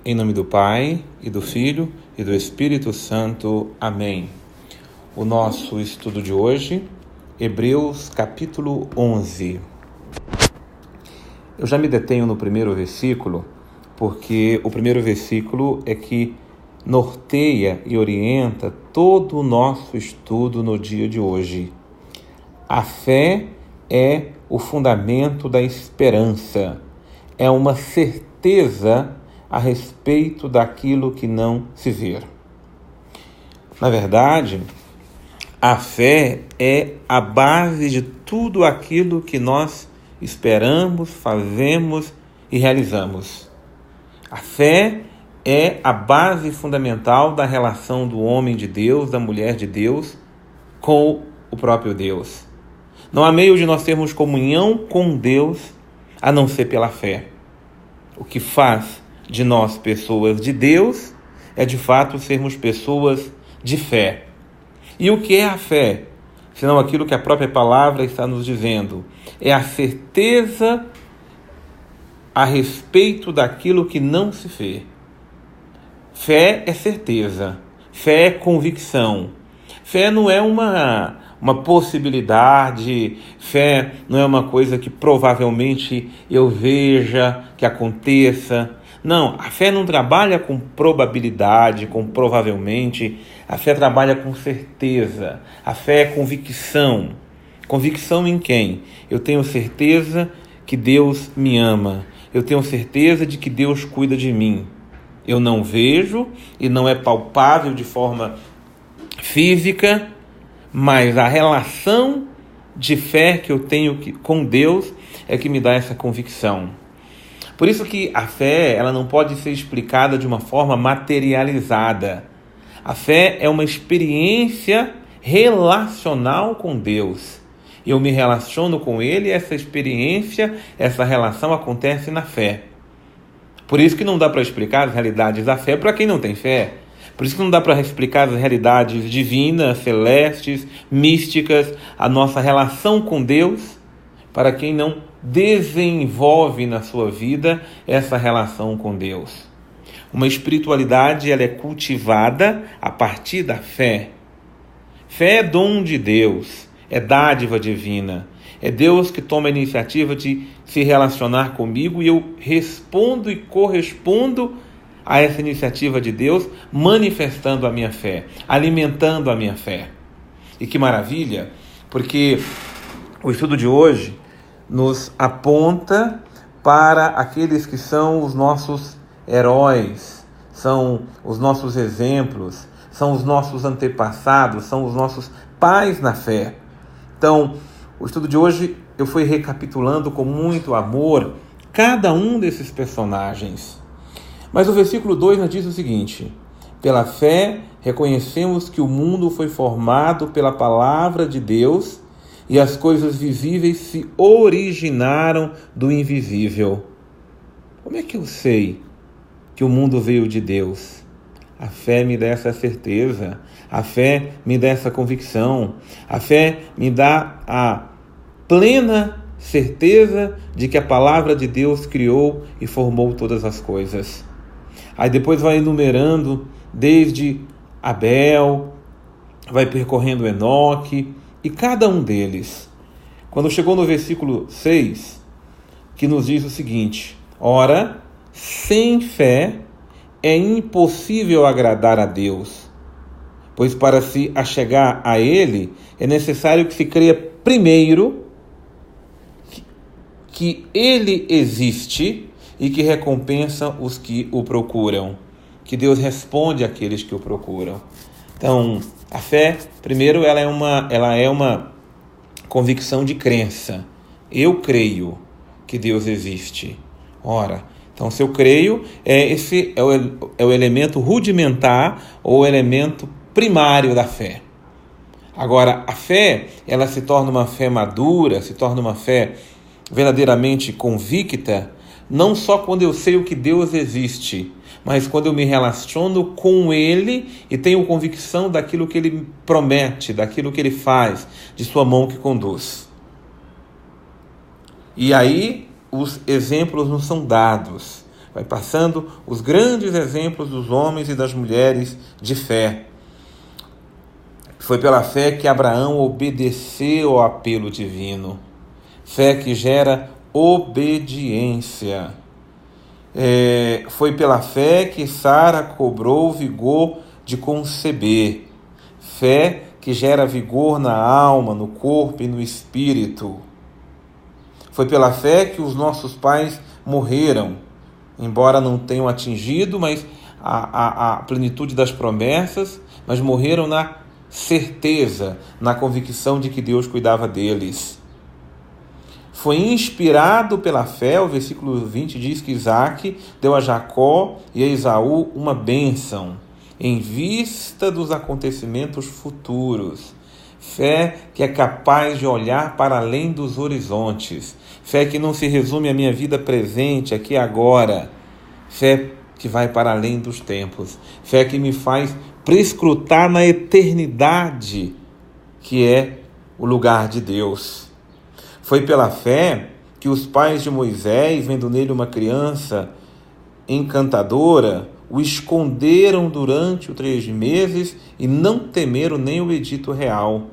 Em nome do Pai, e do Filho, e do Espírito Santo. Amém. O nosso estudo de hoje, Hebreus capítulo 11. Eu já me detenho no primeiro versículo, porque o primeiro versículo é que norteia e orienta todo o nosso estudo no dia de hoje. A fé é o fundamento da esperança, é uma certeza a respeito daquilo que não se vê. Na verdade, a fé é a base de tudo aquilo que nós esperamos, fazemos e realizamos. A fé é a base fundamental da relação do homem de Deus, da mulher de Deus, com o próprio Deus. Não há meio de nós termos comunhão com Deus a não ser pela fé. O que faz de nós pessoas de Deus é de fato sermos pessoas de fé. E o que é a fé? Senão aquilo que a própria palavra está nos dizendo. É a certeza a respeito daquilo que não se vê. Fé é certeza. Fé é convicção. Fé não é uma possibilidade. Fé não é uma coisa que provavelmente eu veja que aconteça. Não, a fé não trabalha com probabilidade, com provavelmente. A fé trabalha com certeza. A fé é convicção. Convicção em quem? Eu tenho certeza que Deus me ama. Eu tenho certeza de que Deus cuida de mim. Eu não vejo e não é palpável de forma física, mas a relação de fé que eu tenho com Deus é que me dá essa convicção. Por isso que a fé ela não pode ser explicada de uma forma materializada. A fé é uma experiência relacional com Deus. Eu me relaciono com Ele e essa experiência, essa relação acontece na fé. Por isso que não dá para explicar as realidades da fé para quem não tem fé. Por isso que não dá para explicar as realidades divinas, celestes, místicas, a nossa relação com Deus, para quem não desenvolve na sua vida essa relação com Deus. Uma espiritualidade ela é cultivada a partir da fé. Fé é dom de Deus, é dádiva divina. É Deus que toma a iniciativa de se relacionar comigo e eu respondo e correspondo a essa iniciativa de Deus, manifestando a minha fé, alimentando a minha fé. E que maravilha, porque o estudo de hoje nos aponta para aqueles que são os nossos heróis, são os nossos exemplos, são os nossos antepassados, são os nossos pais na fé. Então, o estudo de hoje eu fui recapitulando com muito amor cada um desses personagens. Mas o versículo 2 nos diz o seguinte: pela fé reconhecemos que o mundo foi formado pela palavra de Deus e as coisas visíveis se originaram do invisível. Como é que eu sei que o mundo veio de Deus? A fé me dá essa certeza, a fé me dá essa convicção, a fé me dá a plena certeza de que a palavra de Deus criou e formou todas as coisas. Aí depois vai enumerando desde Abel, vai percorrendo Enoque, e cada um deles, quando chegou no versículo 6, que nos diz o seguinte: ora, sem fé é impossível agradar a Deus, pois para se achegar a Ele é necessário que se creia primeiro que Ele existe e que recompensa os que o procuram, que Deus responde àqueles que o procuram. Então, a fé, primeiro, ela é uma convicção de crença. Eu creio que Deus existe. Ora, então se eu creio, esse é o elemento rudimentar ou o elemento primário da fé. Agora, a fé, ela se torna uma fé madura, se torna uma fé verdadeiramente convicta, não só quando eu sei o que Deus existe, mas quando eu me relaciono com Ele e tenho convicção daquilo que Ele promete, daquilo que Ele faz, de sua mão que conduz. E aí os exemplos nos são dados. vai passando os grandes exemplos dos homens e das mulheres de fé. Foi pela fé que Abraão obedeceu ao apelo divino. Fé que gera obediência. Foi pela fé que Sara cobrou vigor de conceber. Fé que gera vigor na alma, no corpo e no espírito. Foi pela fé que os nossos pais morreram, embora não tenham atingido a plenitude das promessas, mas morreram na certeza, na convicção de que Deus cuidava deles. Foi inspirado pela fé, o versículo 20 diz que Isaac deu a Jacó e a Esaú uma bênção, em vista dos acontecimentos futuros. Fé que é capaz de olhar para além dos horizontes. Fé que não se resume à minha vida presente, aqui e agora. Fé que vai para além dos tempos. Fé que me faz prescrutar na eternidade, que é o lugar de Deus. Foi pela fé que os pais de Moisés, vendo nele uma criança encantadora, o esconderam durante os 3 meses e não temeram nem o edito real.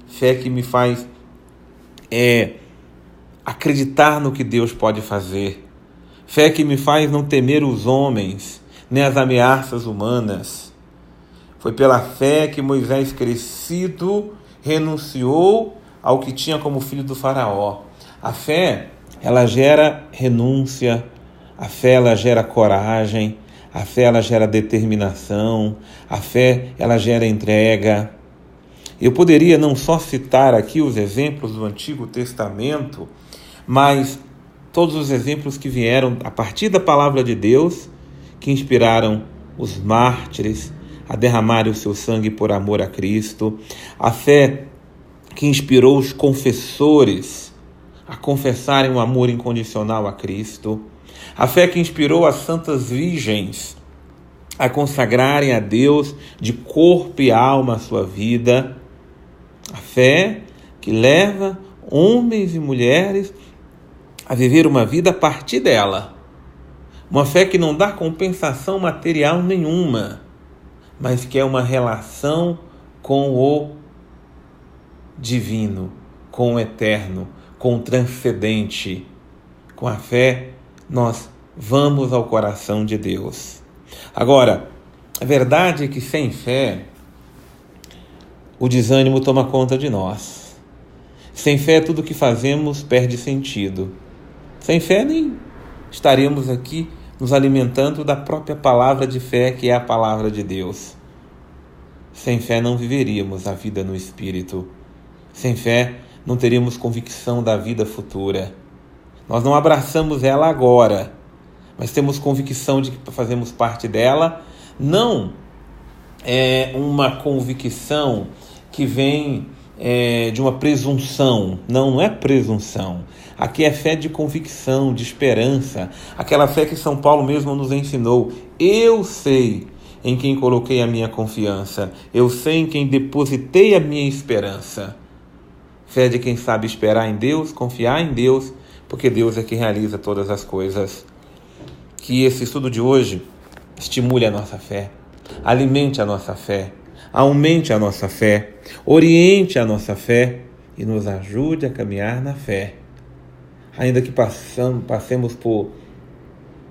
Fé que me faz acreditar no que Deus pode fazer. Fé que me faz não temer os homens, nem as ameaças humanas. Foi pela fé que Moisés, crescido, renunciou ao que tinha como filho do faraó. A fé, ela gera renúncia, a fé, ela gera coragem, a fé, ela gera determinação, a fé, ela gera entrega. Eu poderia não só citar aqui os exemplos do Antigo Testamento, mas todos os exemplos que vieram a partir da palavra de Deus, que inspiraram os mártires a derramarem o seu sangue por amor a Cristo, a fé que inspirou os confessores a confessarem o amor incondicional a Cristo, a fé que inspirou as santas virgens a consagrarem a Deus de corpo e alma a sua vida, a fé que leva homens e mulheres a viver uma vida a partir dela, uma fé que não dá compensação material nenhuma, mas que é uma relação com o divino, com o eterno, com o transcendente. Com a fé, nós vamos ao coração de Deus. Agora, a verdade é que sem fé, o desânimo toma conta de nós. Sem fé, tudo que fazemos perde sentido. Sem fé, nem estaríamos aqui nos alimentando da própria palavra de fé, que é a palavra de Deus. Sem fé, não viveríamos a vida no Espírito. Sem fé, não teríamos convicção da vida futura. Nós não abraçamos ela agora, mas temos convicção de que fazemos parte dela. Não é uma convicção que vem de uma presunção. Não é presunção. Aqui é fé de convicção, de esperança. Aquela fé que São Paulo mesmo nos ensinou. Eu sei em quem coloquei a minha confiança. Eu sei em quem depositei a minha esperança. Fé de quem sabe esperar em Deus, confiar em Deus, porque Deus é que realiza todas as coisas. Que esse estudo de hoje estimule a nossa fé, alimente a nossa fé, aumente a nossa fé, oriente a nossa fé e nos ajude a caminhar na fé. Ainda que passemos por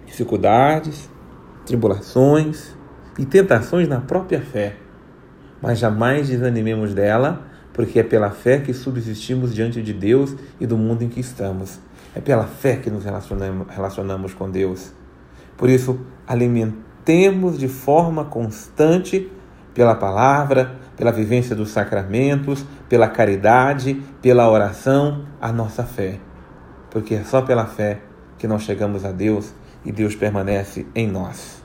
dificuldades, tribulações e tentações na própria fé, mas jamais desanimemos dela, porque é pela fé que subsistimos diante de Deus e do mundo em que estamos. É pela fé que nos relacionamos com Deus. Por isso, alimentemos de forma constante, pela palavra, pela vivência dos sacramentos, pela caridade, pela oração, a nossa fé. Porque é só pela fé que nós chegamos a Deus e Deus permanece em nós.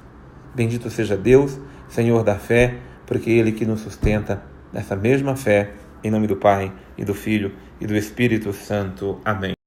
Bendito seja Deus, Senhor da fé, porque Ele que nos sustenta nessa mesma fé. Em nome do Pai, e do Filho, e do Espírito Santo. Amém.